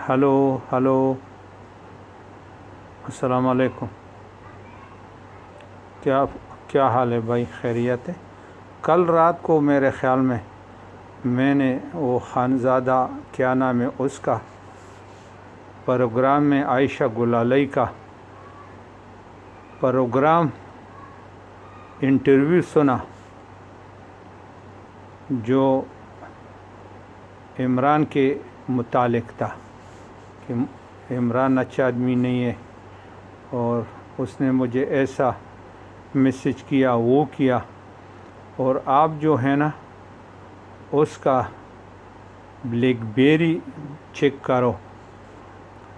Hello hello السلام علیکم. کیا حال ہے بھائی؟ خیریت ہے؟ کل رات کو میرے خیال میں نے وہ خانزادہ کیا نام ہے اس کا پروگرام میں عائشہ گلالئی کا پروگرام انٹرویو سنا جو عمران کے متعلق تھا کہ عمران اچھا آدمی نہیں ہے اور اس نے مجھے ایسا میسج کیا وہ کیا، اور آپ جو ہے نا اس کا بلیک بیری چیک کرو.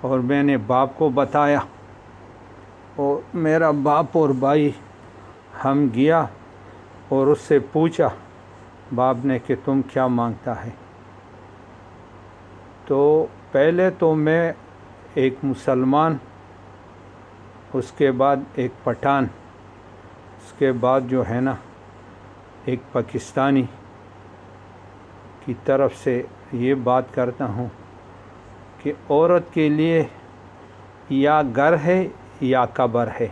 اور میں نے باپ کو بتایا اور میرا باپ اور بھائی ہم گیا اور اس سے پوچھا باپ نے کہ تم کیا مانگتا ہے. تو پہلے تو میں ایک مسلمان، اس کے بعد ایک پٹھان، اس کے بعد جو ہے نا ایک پاکستانی کی طرف سے یہ بات کرتا ہوں کہ عورت کے لیے یا گھر ہے یا قبر ہے.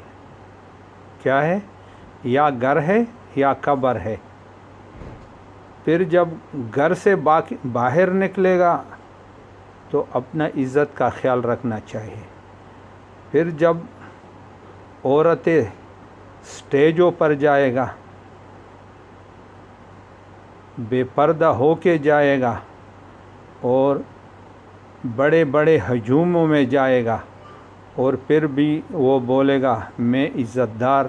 کیا ہے؟ یا گھر ہے یا قبر ہے. پھر جب گھر سے باہر نکلے گا تو اپنا عزت کا خیال رکھنا چاہیے. پھر جب عورتیں سٹیجوں پر جائے گا، بے پردہ ہو کے جائے گا اور بڑے بڑے ہجوموں میں جائے گا، اور پھر بھی وہ بولے گا میں عزت دار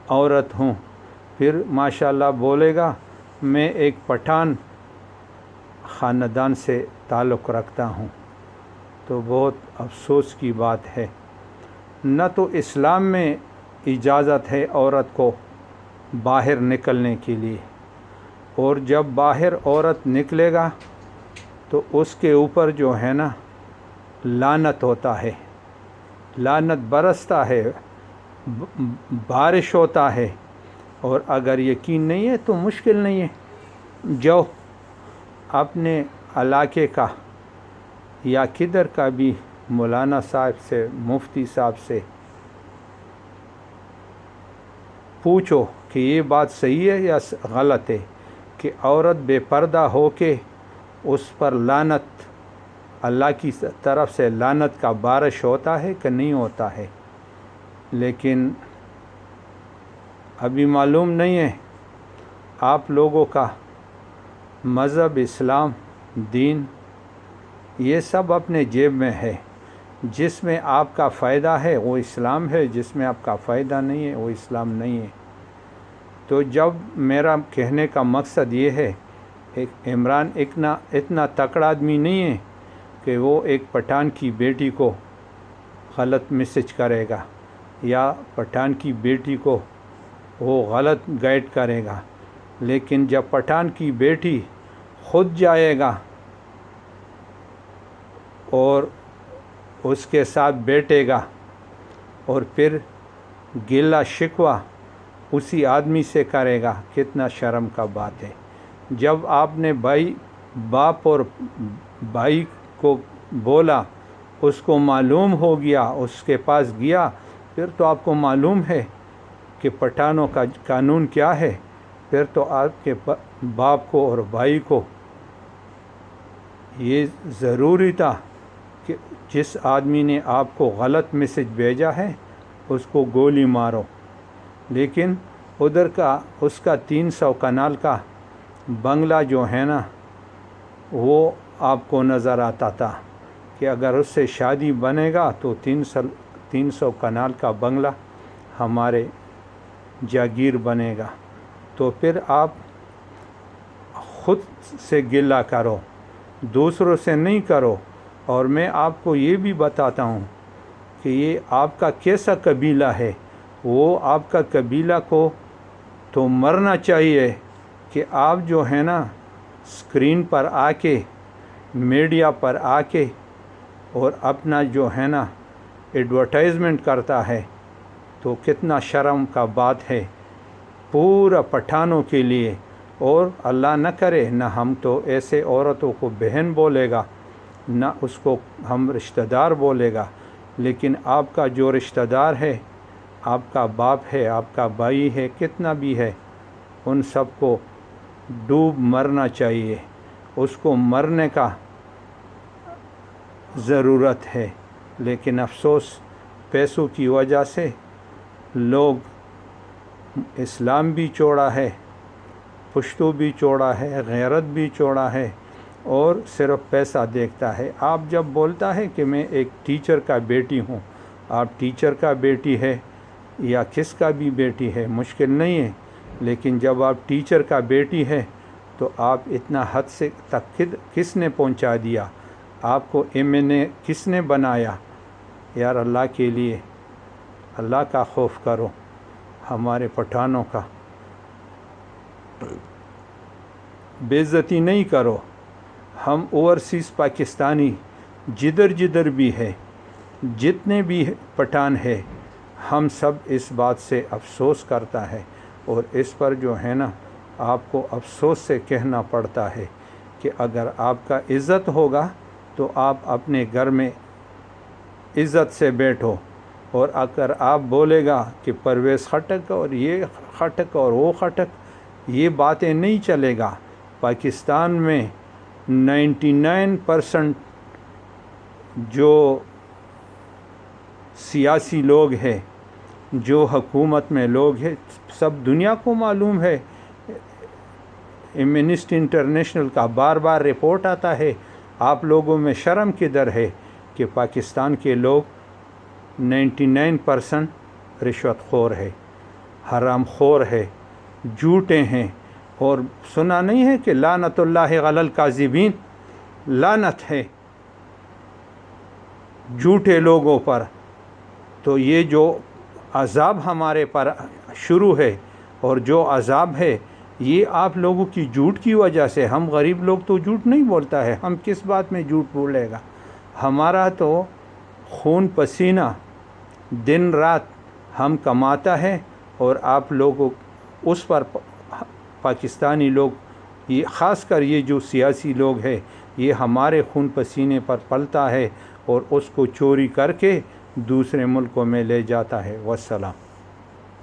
عورت ہوں، پھر ماشاءاللہ بولے گا میں ایک پٹھان خاندان سے تعلق رکھتا ہوں، تو بہت افسوس کی بات ہے. نہ تو اسلام میں اجازت ہے عورت کو باہر نکلنے کے لیے، اور جب باہر عورت نکلے گا تو اس کے اوپر جو ہے نا لعنت ہوتا ہے، لعنت برستا ہے، بارش ہوتا ہے. اور اگر یقین نہیں ہے تو مشکل نہیں ہے، جو اپنے علاقے کا یا کدھر کا بھی مولانا صاحب سے، مفتی صاحب سے پوچھو کہ یہ بات صحیح ہے یا غلط ہے کہ عورت بے پردہ ہو کے اس پر لعنت، اللہ کی طرف سے لعنت کا بارش ہوتا ہے کہ نہیں ہوتا ہے. لیکن ابھی معلوم نہیں ہے. آپ لوگوں کا مذہب، اسلام، دین، یہ سب اپنے جیب میں ہے. جس میں آپ کا فائدہ ہے وہ اسلام ہے، جس میں آپ کا فائدہ نہیں ہے وہ اسلام نہیں ہے. تو جب میرا کہنے کا مقصد یہ ہے، عمران اتنا تکڑا آدمی نہیں ہے کہ وہ ایک پٹھان کی بیٹی کو غلط میسج کرے گا یا پٹھان کی بیٹی کو وہ غلط گائیڈ کرے گا. لیکن جب پٹھان کی بیٹی خود جائے گا اور اس کے ساتھ بیٹھے گا اور پھر گلہ شکوہ اسی آدمی سے کرے گا، کتنا شرم کا بات ہے. جب آپ نے باپ اور بھائی کو بولا، اس کو معلوم ہو گیا، اس کے پاس گیا، پھر تو آپ کو معلوم ہے کہ پٹھانوں کا قانون کیا ہے. پھر تو آپ کے باپ کو اور بھائی کو یہ ضروری تھا کہ جس آدمی نے آپ کو غلط میسج بھیجا ہے اس کو گولی مارو. لیکن ادھر کا اس کا 300 کنال کا بنگلہ جو ہے نا وہ آپ کو نظر آتا تھا کہ اگر اس سے شادی بنے گا تو 300 کنال کا بنگلہ ہمارے جاگیر بنے گا. تو پھر آپ خود سے گلہ کرو، دوسروں سے نہیں کرو. اور میں آپ کو یہ بھی بتاتا ہوں کہ یہ آپ کا کیسا قبیلہ ہے. وہ آپ کا قبیلہ کو تو مرنا چاہیے کہ آپ جو ہے نا اسکرین پر آ کے، میڈیا پر آ کے اور اپنا جو ہے نا ایڈورٹائزمنٹ کرتا ہے، تو کتنا شرم کا بات ہے پورا پٹھانوں کے لیے. اور اللہ نہ کرے نہ ہم تو ایسے عورتوں کو بہن بولے گا نہ اس کو ہم رشتہ دار بولے گا، لیکن آپ کا جو رشتہ دار ہے، آپ کا باپ ہے، آپ کا بھائی ہے، کتنا بھی ہے، ان سب کو ڈوب مرنا چاہیے، اس کو مرنے کا ضرورت ہے۔ لیکن افسوس پیسوں کی وجہ سے لوگ اسلام بھی چھوڑا ہے، پشتو بھی چھوڑا ہے، غیرت بھی چھوڑا ہے، اور صرف پیسہ دیکھتا ہے۔ آپ جب بولتا ہے کہ میں ایک ٹیچر کا بیٹی ہوں، آپ ٹیچر کا بیٹی ہے یا کس کا بھی بیٹی ہے، مشکل نہیں ہے، لیکن جب آپ ٹیچر کا بیٹی ہے تو آپ اتنا حد سے تک کس نے پہنچا دیا؟ آپ کو نے کس نے بنایا؟ یار اللہ کے لیے اللہ کا خوف کرو، ہمارے پٹھانوں کا بے عزتی نہیں کرو۔ ہم اوورسیز پاکستانی جدھر بھی ہے، جتنے بھی پٹھان ہے، ہم سب اس بات سے افسوس کرتا ہے، اور اس پر جو ہے نا آپ کو افسوس سے کہنا پڑتا ہے کہ اگر آپ کا عزت ہوگا تو آپ اپنے گھر میں عزت سے بیٹھو، اور اگر آپ بولے گا کہ پرویز خٹک اور یہ خٹک اور وہ خٹک، یہ باتیں نہیں چلے گا۔ پاکستان میں 99% جو سیاسی لوگ ہیں، جو حکومت میں لوگ ہیں، سب دنیا کو معلوم ہے، ایمنسٹی انٹرنیشنل کا بار بار رپورٹ آتا ہے۔ آپ لوگوں میں شرم کدھر ہے کہ پاکستان کے لوگ 99% رشوت خور ہے، حرام خور ہے، جھوٹے ہیں، اور سنا نہیں ہے کہ لعنت اللہ علی الکاذبین، لعنت ہے جھوٹے لوگوں پر۔ تو یہ جو عذاب ہمارے پر شروع ہے، اور جو عذاب ہے یہ آپ لوگوں کی جھوٹ کی وجہ سے۔ ہم غریب لوگ تو جھوٹ نہیں بولتا ہے، ہم کس بات میں جھوٹ بولے گا؟ ہمارا تو خون پسینہ دن رات ہم کماتا ہے، اور آپ لوگوں اس پر پاکستانی لوگ، یہ خاص کر یہ جو سیاسی لوگ ہیں، یہ ہمارے خون پسینے پر پلتا ہے اور اس کو چوری کر کے دوسرے ملکوں میں لے جاتا ہے۔ والسلام۔